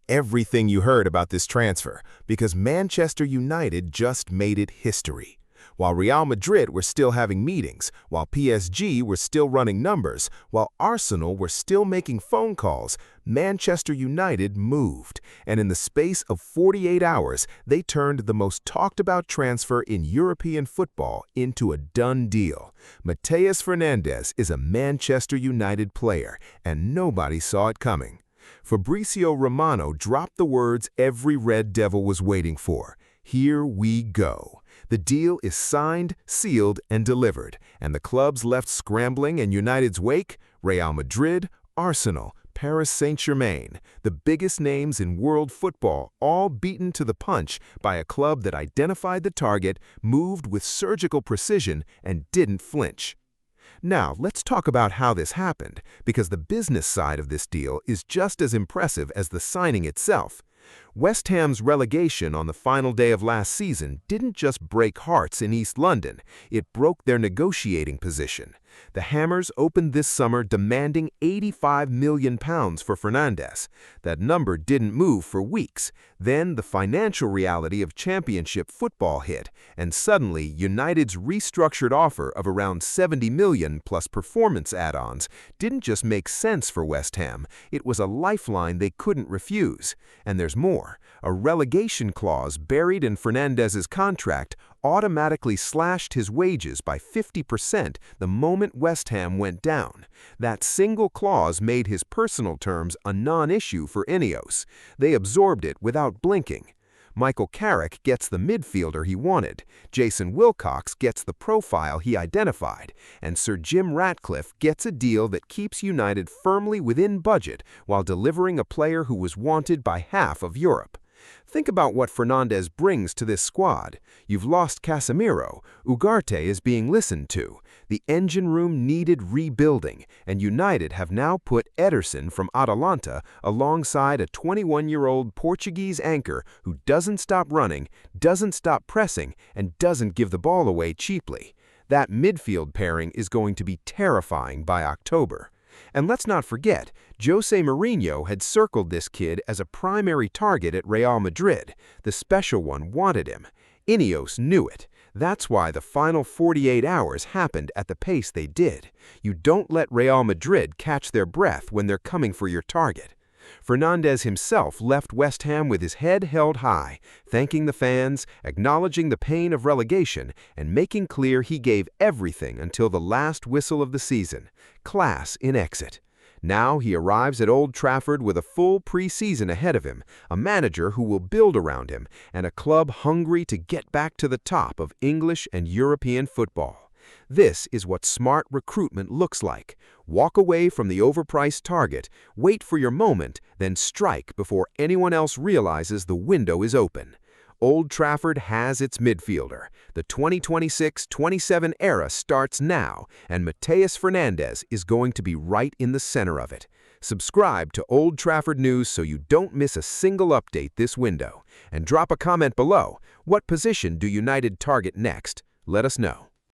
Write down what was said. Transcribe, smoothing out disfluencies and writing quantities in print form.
everything you heard about this transfer because Manchester United just made it history. While Real Madrid were still having meetings, while PSG were still running numbers, while Arsenal were still making phone calls, Manchester United moved, and in the space of 48 hours, they turned the most talked-about transfer in European football into a done deal. Mateus Fernandes is a Manchester United player, and nobody saw it coming. Fabrizio Romano dropped the words every Red Devil was waiting for. Here we go. The deal is signed, sealed, and delivered, and the clubs left scrambling in United's wake: Real Madrid, Arsenal, Paris Saint-Germain, the biggest names in world football, all beaten to the punch by a club that identified the target, moved with surgical precision, and didn't flinch. Now, let's talk about how this happened, because the business side of this deal is just as impressive as the signing itself. West Ham's relegation on the final day of last season didn't just break hearts in East London, it broke their negotiating position. The Hammers opened this summer demanding £85 million for Fernandes. That number didn't move for weeks. Then the financial reality of championship football hit, and suddenly United's restructured offer of around £70 million plus performance add-ons didn't just make sense for West Ham, it was a lifeline they couldn't refuse. And there's more. A relegation clause buried in Fernandes's contract automatically slashed his wages by 50% the moment West Ham went down. That single clause made his personal terms a non-issue for Ineos. They absorbed it without blinking. Michael Carrick gets the midfielder he wanted, Jason Wilcox gets the profile he identified, and Sir Jim Ratcliffe gets a deal that keeps United firmly within budget while delivering a player who was wanted by half of Europe. Think about what Fernandes brings to this squad. You've lost Casemiro, Ugarte is being listened to, the engine room needed rebuilding, and United have now put Ederson from Atalanta alongside a 21-year-old Portuguese anchor who doesn't stop running, doesn't stop pressing, and doesn't give the ball away cheaply. That midfield pairing is going to be terrifying by October. And let's not forget, Jose Mourinho had circled this kid as a primary target at Real Madrid. The special one wanted him. Ineos knew it. That's why the final 48 hours happened at the pace they did. You don't let Real Madrid catch their breath when they're coming for your target. Fernandes himself left West Ham with his head held high, thanking the fans, acknowledging the pain of relegation, and making clear he gave everything until the last whistle of the season. Class in exit. Now he arrives at Old Trafford with a full pre-season ahead of him, a manager who will build around him, and a club hungry to get back to the top of English and European football. This is what smart recruitment looks like. Walk away from the overpriced target, wait for your moment, then strike before anyone else realizes the window is open. Old Trafford has its midfielder. The 2026-27 era starts now, and Mateus Fernandes is going to be right in the center of it. Subscribe to Old Trafford News so you don't miss a single update this window. And drop a comment below. What position do United target next? Let us know.